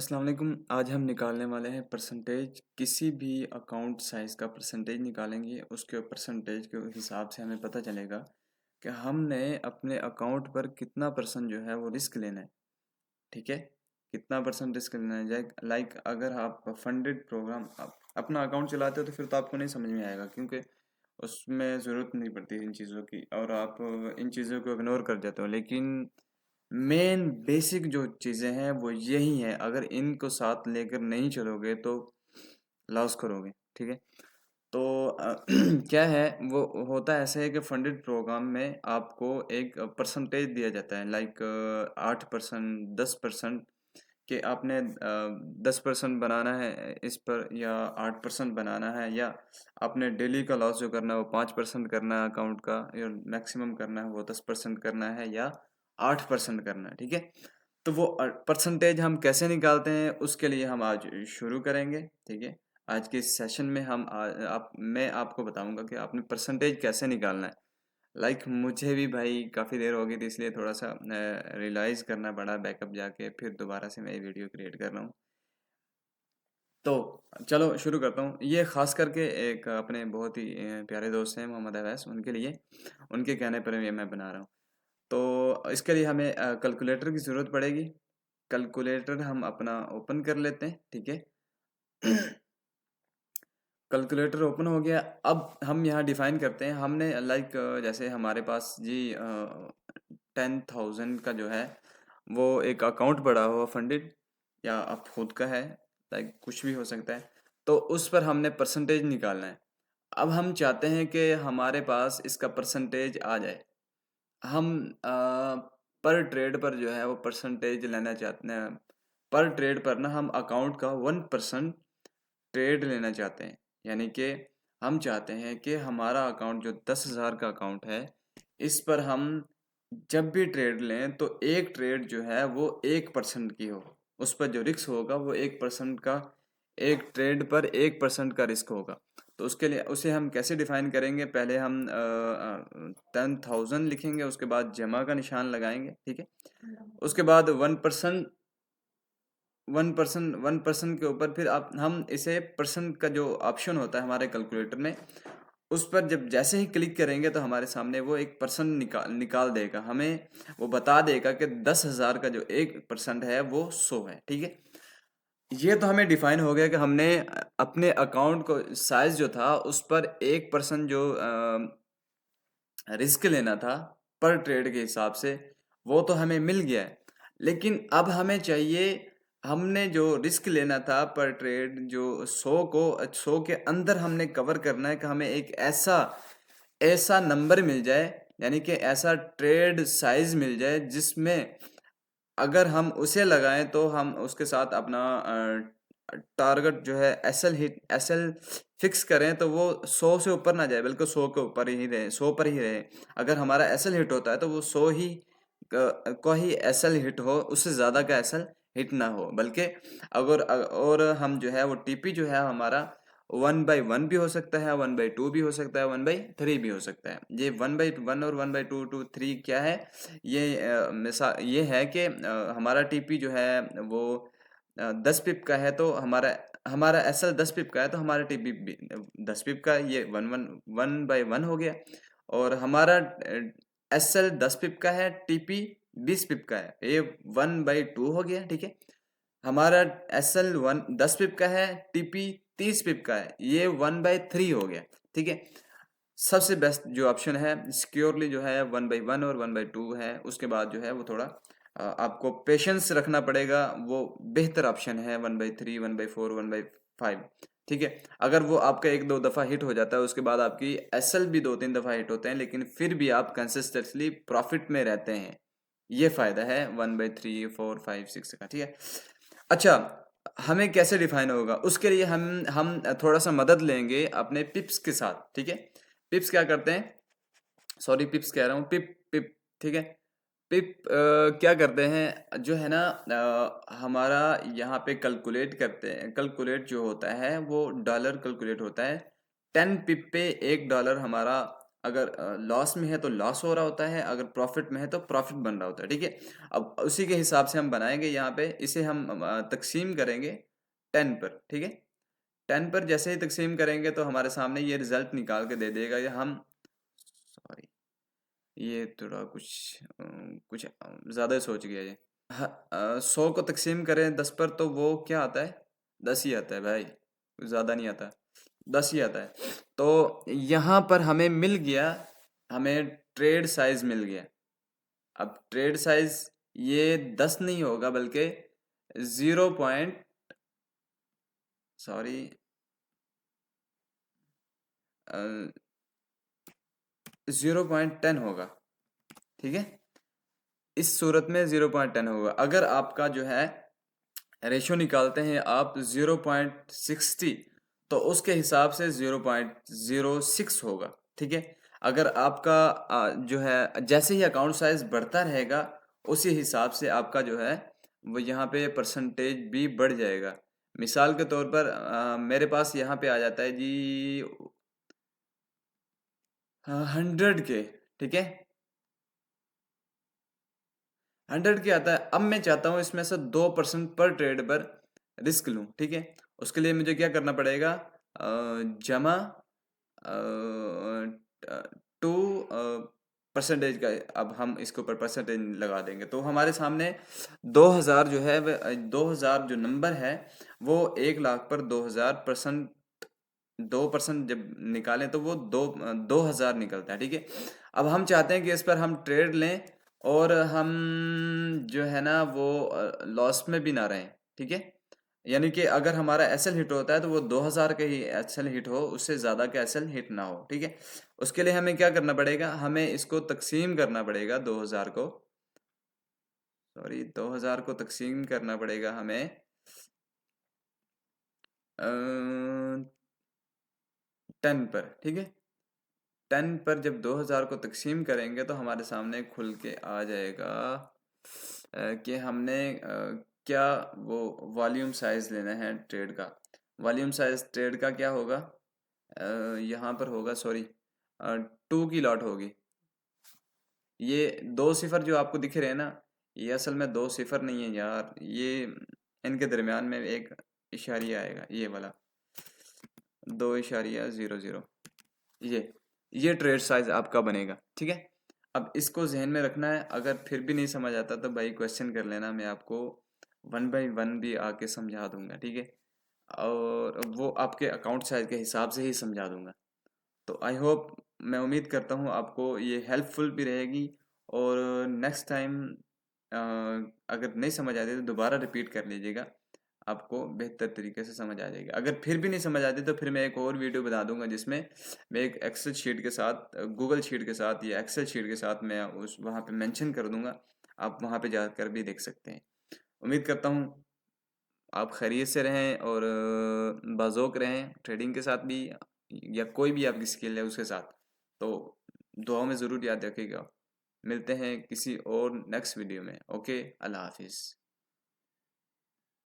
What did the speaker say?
अस्सलाम वालेकुम। आज हम निकालने वाले हैं परसेंटेज। किसी भी अकाउंट साइज़ का परसेंटेज निकालेंगे। उसके परसेंटेज के हिसाब से हमें पता चलेगा कि हमने अपने अकाउंट पर कितना परसेंट जो है वो रिस्क लेना है। ठीक है, कितना परसेंट रिस्क लेना है। लाइक अगर आप फंडेड प्रोग्राम आप अपना अकाउंट चलाते हो तो फिर तो आपको नहीं समझ में आएगा, क्योंकि उसमें ज़रूरत नहीं पड़ती इन चीज़ों की और आप इन चीज़ों को इग्नोर कर जाते हो। लेकिन मेन बेसिक जो चीज़ें हैं वो यही हैं। अगर इनको साथ लेकर नहीं चलोगे तो लॉस करोगे। ठीक है, तो क्या है वो होता है ऐसे है कि फंडेड प्रोग्राम में आपको एक परसेंटेज दिया जाता है, लाइक 8%, 10% कि आपने 10% बनाना है इस पर, या 8% बनाना है, या आपने डेली का लॉस जो करना है वो 5% करना है अकाउंट का, या मैक्सिमम करना है वो 10% करना है, या 8% करना है। ठीक है, तो वो परसेंटेज हम कैसे निकालते हैं उसके लिए हम आज शुरू करेंगे। ठीक है, आज के इस सेशन में मैं आपको बताऊंगा कि आपने परसेंटेज कैसे निकालना है। लाइक मुझे भी भाई काफ़ी देर हो गई थी, इसलिए थोड़ा सा रियलाइज़ करना पड़ा बैकअप जाके, फिर दोबारा से मैं ये वीडियो क्रिएट कर रहा हूँ। तो चलो शुरू करता हूँ। ये ख़ास करके एक अपने बहुत ही प्यारे दोस्त हैं मोहम्मद अवैस, उनके लिए, उनके कहने पर ये मैं बना रहा हूँ। तो इसके लिए हमें कैलकुलेटर की ज़रूरत पड़ेगी। कैलकुलेटर हम अपना ओपन कर लेते हैं। ठीक है, कैलकुलेटर ओपन हो गया। अब हम यहाँ डिफाइन करते हैं। हमने लाइक जैसे हमारे पास जी 10,000 का जो है वो एक अकाउंट बड़ा हुआ फंडेड, या आप खुद का है, लाइक कुछ भी हो सकता है। तो उस पर हमने परसेंटेज निकालना है। अब हम चाहते हैं कि हमारे पास इसका परसेंटेज आ जाए। हम पर ट्रेड पर जो है वो परसेंटेज लेना चाहते हैं। पर ट्रेड पर ना हम अकाउंट का 1% ट्रेड लेना चाहते हैं। यानी कि हम चाहते हैं कि हमारा अकाउंट जो 10,000 का अकाउंट है, इस पर हम जब भी ट्रेड लें तो एक ट्रेड जो है वो 1% की हो। उस पर जो रिस्क होगा वो 1% का, एक ट्रेड पर 1% का रिस्क होगा। तो उसके लिए उसे हम कैसे डिफाइन करेंगे, पहले हम 10,000 लिखेंगे, उसके बाद जमा का निशान लगाएंगे। ठीक है, उसके बाद 1% के ऊपर फिर आप हम इसे परसेंट का जो ऑप्शन होता है हमारे कैलकुलेटर में, उस पर जब जैसे ही क्लिक करेंगे तो हमारे सामने वो 1% निकाल निकाल देगा। हमें वो बता देगा कि 10,000 का जो 1% है वो 100 है। ठीक है, ये तो हमें डिफाइन हो गया कि हमने अपने अकाउंट को साइज जो था उस पर 1% जो रिस्क लेना था पर ट्रेड के हिसाब से, वो तो हमें मिल गया है। लेकिन अब हमें चाहिए, हमने जो रिस्क लेना था पर ट्रेड जो 100 के अंदर हमने कवर करना है कि हमें एक ऐसा ऐसा नंबर मिल जाए, यानी कि ऐसा ट्रेड साइज मिल जाए जिसमें अगर हम उसे लगाएं तो हम उसके साथ अपना टारगेट जो है एसएल फिक्स करें तो वो 100 से ऊपर ना जाए, बल्कि 100 के ऊपर ही रहे, 100 पर ही रहे। अगर हमारा एसएल हिट होता है तो वो 100 ही का ही एसएल हिट हो, उससे ज़्यादा का एसएल हिट ना हो। बल्कि और हम जो है वो टीपी जो है हमारा 1/1 भी हो सकता है, 1/2 भी हो सकता है, 1/3 भी हो सकता है। ये 1/1 और 1/2 टू 3 क्या है, ये है कि हमारा टीपी जो है वो 10 पिप का है, तो हमारा हमारा एसएल 10 पिप का है, तो हमारा टीपी भी 10 पिप का, ये 1/1 हो गया। और हमारा एसएल 10 पिप का है, टीपी 20 पिप का है, ये 1/2 हो गया। ठीक है, हमारा एसएल 10 पिप का है, टीपी 30 पिप का है, ये 1/3 हो गया। ठीक है, सबसे बेस्ट जो ऑप्शन है सिक्योरली जो है 1/1 और 1/2 है। उसके बाद जो है वो थोड़ा आपको पेशेंस रखना पड़ेगा, वो बेहतर ऑप्शन है 1/3, 1/4, 1/5। ठीक है, अगर वो आपका एक दो दफ़ा हिट हो जाता है, उसके बाद आपकी एसएल भी दो तीन दफ़ा हिट होते हैं, लेकिन फिर भी आप कंसिस्टेंटली प्रॉफिट में रहते हैं। ये फ़ायदा है 1/3, 4, 5, 6 का। ठीक है, अच्छा, हमें कैसे डिफाइन होगा उसके लिए हम थोड़ा सा मदद लेंगे अपने पिप्स के साथ। ठीक है, पिप्स क्या करते हैं, सॉरी पिप्स कह रहा हूँ, पिप पिप। ठीक है, पिप क्या करते हैं जो है ना, हमारा यहाँ पे कैलकुलेट करते हैं। कैलकुलेट जो होता है वो डॉलर कैलकुलेट होता है। 10 पिप पे $1 हमारा अगर लॉस में है तो लॉस हो रहा होता है, अगर प्रॉफिट में है तो प्रॉफिट बन रहा होता है, ठीक है। अब उसी के हिसाब से हम बनाएंगे यहाँ पे, इसे हम तकसीम करेंगे 10 पर, ठीक है। 10 पर जैसे ही तकसीम करेंगे तो हमारे सामने ये रिजल्ट निकाल के दे देगा। या हम, सॉरी, ये थोड़ा कुछ ज़्यादा सोच गया ये। 100 को तकसीम करें 10 पर तो वो क्या आता है, 10 ही आता है भाई, ज़्यादा नहीं आता, 10 ही आता है। तो यहाँ पर हमें मिल गया, हमें ट्रेड साइज मिल गया। अब ट्रेड साइज ये 10 नहीं होगा बल्कि 0 पॉइंट, सॉरी, 0.10 होगा, ठीक है। इस सूरत में 0.10 होगा। अगर आपका जो है रेशो निकालते हैं आप 0.60 तो उसके हिसाब से 0.06 होगा, ठीक है। अगर आपका जो है जैसे ही अकाउंट साइज बढ़ता रहेगा उसी हिसाब से आपका जो है वो यहाँ पे परसेंटेज भी बढ़ जाएगा। मिसाल के तौर पर मेरे पास यहाँ पे आ जाता है जी 100 के, ठीक है, 100 के आता है। अब मैं चाहता हूँ इसमें से 2% पर ट्रेड पर रिस्क लूँ, ठीक है। उसके लिए मुझे क्या करना पड़ेगा, जमा टू परसेंटेज का, अब हम इसके ऊपर परसेंटेज लगा देंगे तो हमारे सामने 2000 जो है, 2000 जो नंबर है वो 1 लाख पर 2000%, 2% जब निकालें तो वो 2000 निकलता है, ठीक है। अब हम चाहते हैं कि इस पर हम ट्रेड लें और हम जो है ना वो लॉस में भी ना रहें, ठीक है। यानी कि अगर हमारा एसएल हिट होता है तो वो 2000 का ही एसएल हिट हो, उससे ज़्यादा का एसएल हिट ना हो, ठीक है। उसके लिए हमें क्या करना पड़ेगा, हमें इसको तकसीम करना पड़ेगा 2000 को, सॉरी 2000 को तकसीम करना पड़ेगा हमें 10 पर, ठीक है। 10 पर जब 2000 को तकसीम करेंगे तो हमारे सामने खुल के आ जाएगा कि हमने क्या वो वॉल्यूम साइज लेना है ट्रेड का। वॉल्यूम साइज ट्रेड का क्या होगा, यहाँ पर होगा, सॉरी, 2 की लॉट होगी। ये 2 सिफर जो आपको दिख रहे हैं ना, ये असल में 2 सिफर नहीं है यार, ये इनके दरमियान में एक इशारिया आएगा, ये वाला 2.00, ये ट्रेड साइज आपका बनेगा, ठीक है। अब इसको जहन में रखना है। अगर फिर भी नहीं समझ आता तो भाई क्वेश्चन कर लेना, मैं आपको 1 बाय 1 भी आके समझा दूंगा, ठीक है। और वो आपके अकाउंट साइज के हिसाब से ही समझा दूंगा। तो आई होप, मैं उम्मीद करता हूँ आपको ये हेल्पफुल भी रहेगी। और नेक्स्ट टाइम अगर नहीं समझ आती तो दोबारा रिपीट कर लीजिएगा, आपको बेहतर तरीके से समझ आ जाएगी। अगर फिर भी नहीं समझ आती तो फिर मैं एक और वीडियो बता दूंगा जिसमें मैं एक एक्सेल शीट के साथ, गूगल शीट के साथ या एक्सेल शीट के साथ मैं उस वहाँ पे मेंशन कर दूंगा, आप वहाँ पे जाकर भी देख सकते हैं। उम्मीद करता हूँ आप खैरियत से रहें और बाज़ौक रहें ट्रेडिंग के साथ भी, या कोई भी आपकी स्किल है उसके साथ। तो दुआओं में ज़रूर याद रखिएगा। मिलते हैं किसी और नेक्स्ट वीडियो में। ओके, अल्लाह हाफिज़।